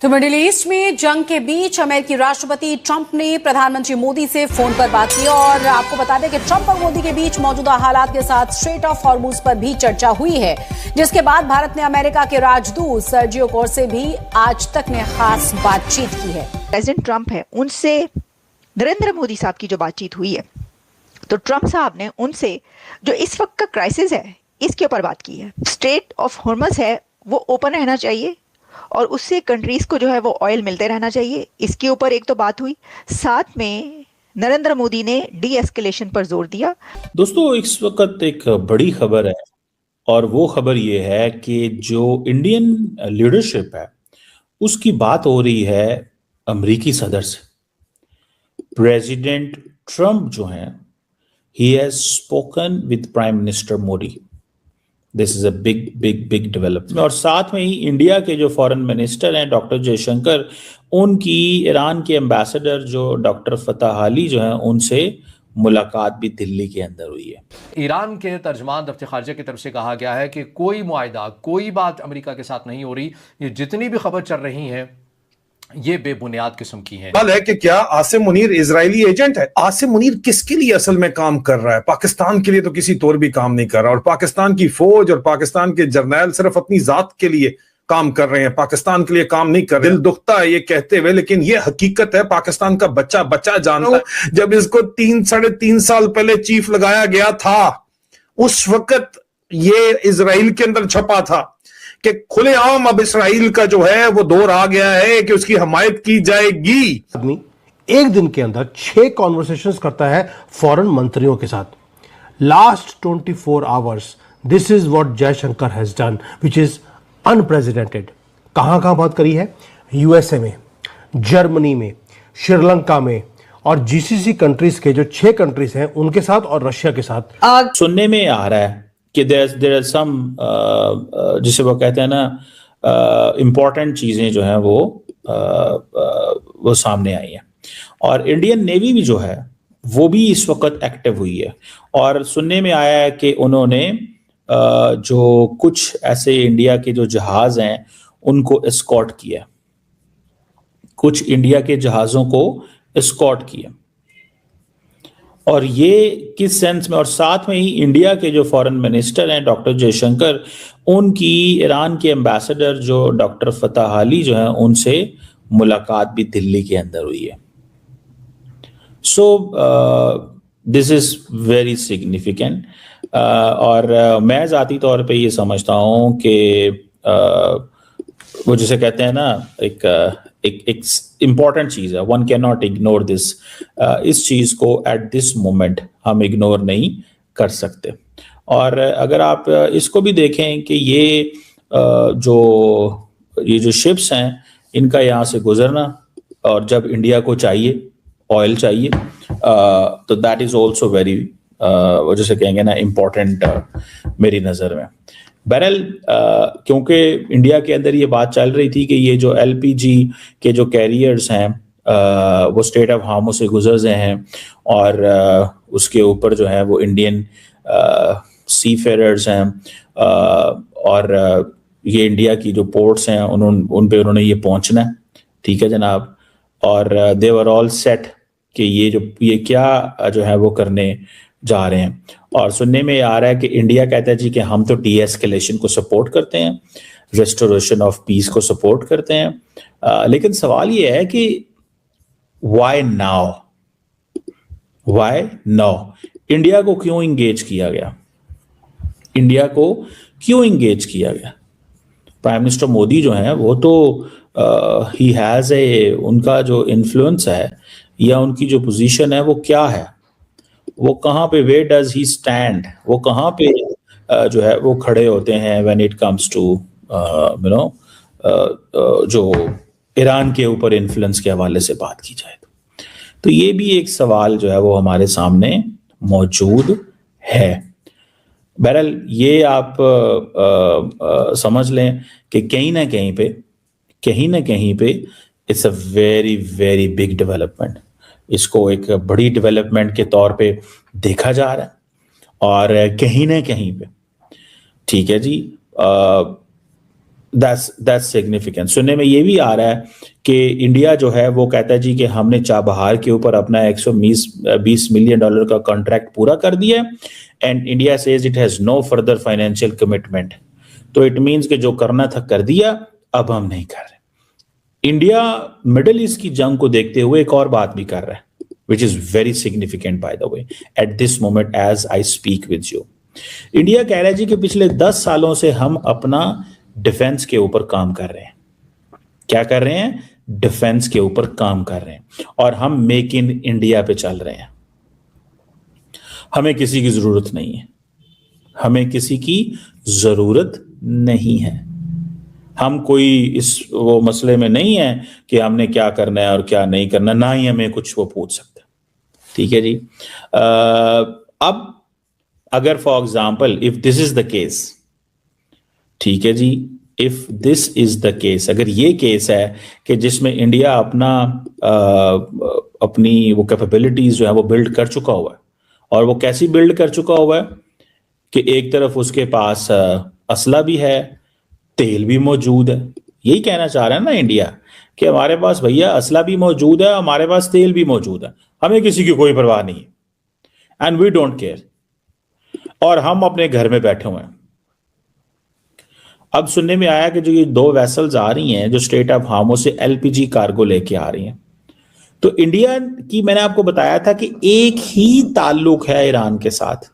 तो middle east में जंग के बीच अमेरिकी राष्ट्रपति ट्रंप ने प्रधानमंत्री मोदी से फोन पर बात की और आपको बता दें कि ट्रंप और मोदी के बीच मौजूदा हालात के साथ स्ट्रेट ऑफ हॉर्मुज पर भी चर्चा हुई है, जिसके बाद भारत ने अमेरिका के राजदूत सर्जियो कोर से भी आज तक ने खास बातचीत की है। प्रेसिडेंट ट्रंप है, उनसे नरेंद्र मोदी साहब की जो बातचीत हुई है, तो ट्रंप साहब ने उनसे जो इस वक्त का क्राइसिस है इसके ऊपर बात की है। स्ट्रेट ऑफ हॉर्मुज है वो ओपन रहना चाहिए और उससे कंट्रीज को जो है वो ऑयल मिलते रहना चाहिए, इसके ऊपर एक तो बात हुई। साथ में नरेंद्र मोदी ने डी एस्केलेशन पर जोर दिया। दोस्तों, इस वक्त एक बड़ी खबर है और वो खबर ये है कि जो इंडियन लीडरशिप है उसकी बात हो रही है अमेरिकी सदर से। प्रेसिडेंट ट्रंप जो हैं, he has spoken with prime minister Modi. This is a big development. और साथ में ही इंडिया के जो फॉरेन मिनिस्टर हैं डॉक्टर जयशंकर, उनकी ईरान के एम्बेसडर जो डॉक्टर फतह अली जो हैं, उनसे मुलाकात भी दिल्ली के अंदर हुई है। ईरान के तर्जमान दफ्तर खारजा की तरफ से कहा गया है कि कोई मुआहिदा, कोई बात अमेरिका के साथ नहीं हो रही। ये जितनी भी खबर चल रही है ये बेबुनियाद किस्म की है। सवाल है कि क्या आसिम मुनीर इजरायली एजेंट है? आसिम मुनीर किसके लिए असल में काम कर रहा है? पाकिस्तान के लिए तो किसी तौर भी काम नहीं कर रहा, और पाकिस्तान की फौज और पाकिस्तान के जर्नैल सिर्फ अपनी जात के लिए काम कर रहे हैं, पाकिस्तान के लिए काम नहीं कर रहे। दिल दुखता है ये कहते हुए, लेकिन ये हकीकत है। पाकिस्तान का बच्चा जानता है। जब इसको 3-3.5 साल पहले चीफ लगाया गया था, उस वक्त ये इजराइल के अंदर छपा था कि खुलेआम अब इसराइल का जो है वो दौर आ गया है कि उसकी हमायत की जाएगी। आदमी एक दिन के अंदर 6 कॉन्वर्सेशंस करता है फॉरेन मंत्रियों के साथ। Last 24 hours this is what Jaishankar has done, which is unprecedented. कहां बात करी है? यूएसए में, जर्मनी में, श्रीलंका में और जीसीसी कंट्रीज के जो 6 कंट्रीज हैं उनके साथ और रशिया के साथ। सुनने में आ रहा है कि देयर आर सम जिसे वो कहते हैं ना इम्पोर्टेंट चीजें जो हैं वो सामने आई हैं। और इंडियन नेवी भी जो है वो भी इस वक्त एक्टिव हुई है। और सुनने में आया है कि उन्होंने जो कुछ ऐसे इंडिया के जो जहाज हैं उनको एस्कॉर्ट किया, कुछ इंडिया के जहाजों को एस्कॉर्ट किया। और ये किस सेंस में? और साथ में ही इंडिया के जो फॉरेन मिनिस्टर हैं डॉक्टर जयशंकर, उनकी ईरान के एम्बेसडर जो डॉक्टर फतह अली जो हैं, उनसे मुलाकात भी दिल्ली के अंदर हुई है। So this is very significant. और मैं ज़ाती तौर पे ये समझता हूँ कि वो जिसे कहते हैं ना एक इम्पॉर्टेंट चीज है, one can not ignore this. इस चीज को एट दिस मोमेंट हम इग्नोर नहीं कर सकते। और अगर आप इसको भी देखें कि ये जो शिप्स हैं इनका यहाँ से गुजरना, और जब इंडिया को चाहिए ऑयल चाहिए, तो दैट इज ऑल्सो वेरी वो जैसे कहेंगे ना इम्पोर्टेंट मेरी नज़र में। बहरहाल क्योंकि इंडिया के अंदर ये बात चल रही थी कि ये जो एलपीजी के जो कैरियर्स हैं वो स्ट्रेट ऑफ हॉर्मुज से गुजर रहे हैं, और उसके ऊपर जो है वो इंडियन सी फेयरर्स हैं, और ये इंडिया की जो पोर्ट्स हैं उन पे उन्होंने ये पहुंचना है। ठीक है जनाब। और दे वर ऑल सेट कि ये क्या जो है वो करने जा रहे हैं। और सुनने में आ रहा है कि इंडिया कहता है जी कि हम तो डी एस्केलेशन को सपोर्ट करते हैं, रेस्टोरेशन ऑफ पीस को सपोर्ट करते हैं। लेकिन सवाल ये है कि व्हाई नाउ? इंडिया को क्यों इंगेज किया गया? प्राइम मिनिस्टर मोदी जो हैं वो तो ही हैज उनका जो इन्फ्लुएंस है या उनकी जो पोजीशन है वो क्या है, वो कहाँ पे, वेयर डज ही स्टैंड, वो कहाँ पे जो है वो खड़े होते हैं व्हेन इट कम्स टू जो ईरान के ऊपर इन्फ्लुएंस के हवाले से बात की जाए। तो ये भी एक सवाल जो है वो हमारे सामने मौजूद है। बहरहाल ये आप समझ लें कि कहीं ना कहीं पे it's a very very big development. इसको एक बड़ी डेवलपमेंट के तौर पे देखा जा रहा है, और कहीं ना कहीं पे ठीक है जी दैट्स सिग्निफिकेंट। सुनने में ये भी आ रहा है कि इंडिया जो है वो कहता है जी कि हमने चाबहार के ऊपर अपना 120 मिलियन डॉलर का कॉन्ट्रैक्ट पूरा कर दिया है, and India says it has no further financial commitment. तो इट मीन्स कि जो करना था कर दिया, अब हम नहीं कर रहे। इंडिया मिडिल ईस्ट की जंग को देखते हुए एक और बात भी कर रहा है, which is very significant by the way at this moment as I speak with you. India कह रहा है जी कि पिछले 10 सालों से हम अपना डिफेंस के ऊपर काम कर रहे हैं। क्या कर रहे हैं? डिफेंस के ऊपर काम कर रहे हैं, और हम मेक इन इंडिया पे चल रहे हैं। हमें किसी की जरूरत नहीं है, हमें किसी की जरूरत नहीं है। हम कोई इस वो मसले में नहीं है कि हमने क्या करना है और क्या नहीं करना, ना ही हमें कुछ वो पूछ सकता। ठीक है जी। अब अगर for example if this is the case, ठीक है जी, if this is the case, अगर ये केस है कि जिसमें इंडिया अपनी वो कैपेबिलिटीज जो है वो बिल्ड कर चुका हुआ है, और वो कैसी बिल्ड कर चुका हुआ है कि एक तरफ उसके पास असला भी है, तेल भी मौजूद है। यही कहना चाह रहा है ना इंडिया कि हमारे पास भैया असला भी मौजूद है, हमारे पास तेल भी मौजूद है, हमें किसी की कोई परवाह नहीं है, एंड वी डोंट केयर, और हम अपने घर में बैठे हुए हैं। अब सुनने में आया कि जो ये 2 वेसल्स आ रही हैं जो स्ट्रेट ऑफ हार्मोज से एलपीजी कार्गो लेके आ रही हैं, तो इंडिया की मैंने आपको बताया था कि एक ही ताल्लुक है ईरान के साथ,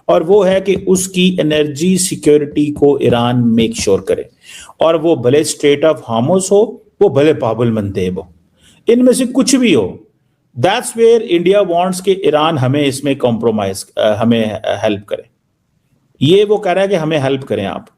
और वो है कि उसकी एनर्जी सिक्योरिटी को ईरान मेक श्योर करे, और वो भले स्ट्रेट ऑफ हार्मोज हो, वो भले बाबुल मंदेब हो, इनमें से कुछ भी हो। दैट्स वेयर इंडिया वांट्स कि ईरान हमें इसमें कॉम्प्रोमाइज, हमें हेल्प करे। ये वो कह रहा है कि हमें हेल्प करें आप।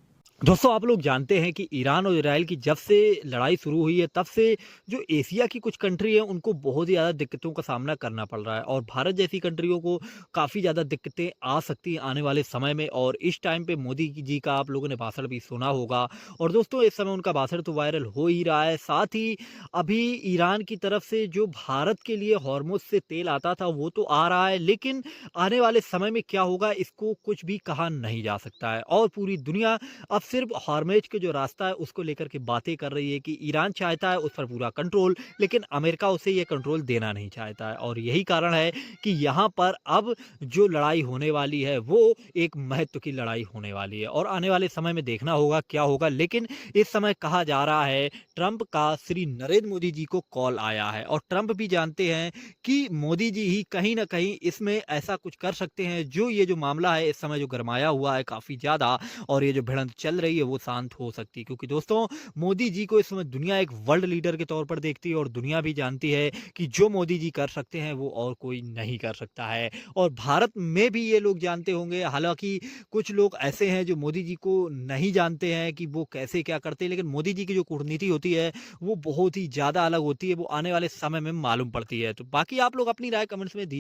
दोस्तों आप लोग जानते हैं कि ईरान और इजराइल की जब से लड़ाई शुरू हुई है तब से जो एशिया की कुछ कंट्री है उनको बहुत ही ज़्यादा दिक्कतों का सामना करना पड़ रहा है, और भारत जैसी कंट्रियों को काफ़ी ज़्यादा दिक्कतें आ सकती हैं आने वाले समय में। और इस टाइम पे मोदी जी का आप लोगों ने भाषण भी सुना होगा, और दोस्तों इस समय उनका भाषण तो वायरल हो ही रहा है। साथ ही अभी ईरान की तरफ से जो भारत के लिए हॉर्मुज से तेल आता था वो तो आ रहा है, लेकिन आने वाले समय में क्या होगा इसको कुछ भी कहा नहीं जा सकता है। और पूरी दुनिया अब सिर्फ हॉर्मेज के जो रास्ता है उसको लेकर के बातें कर रही है कि ईरान चाहता है उस पर पूरा कंट्रोल, लेकिन अमेरिका उसे ये कंट्रोल देना नहीं चाहता है। और यही कारण है कि यहाँ पर अब जो लड़ाई होने वाली है वो एक महत्व की लड़ाई होने वाली है, और आने वाले समय में देखना होगा क्या होगा। लेकिन इस समय कहा जा रहा है ट्रंप का श्री नरेंद्र मोदी जी को कॉल आया है, और ट्रंप भी जानते हैं कि मोदी जी ही कहीं ना कहीं इसमें ऐसा कुछ कर सकते हैं जो ये जो मामला है इस समय जो गरमाया हुआ है काफ़ी ज़्यादा, और ये जो भिड़ंत चल रही है वो शांत हो सकती है। क्योंकि दोस्तों मोदी जी को इस समय दुनिया एक वर्ल्ड लीडर के तौर पर देखती है, और दुनिया भी जानती है कि जो मोदी जी कर सकते हैं वो और कोई नहीं कर सकता है। और भारत में भी ये लोग जानते होंगे, हालांकि कुछ लोग ऐसे हैं जो मोदी जी को नहीं जानते हैं कि वो कैसे क्या करते हैं, लेकिन मोदी जी की जो कूटनीति होती है वो बहुत ही ज़्यादा अलग होती है, वो आने वाले समय में मालूम पड़ती है। तो बाकी आप लोग अपनी राय कमेंट्स में दीजिए।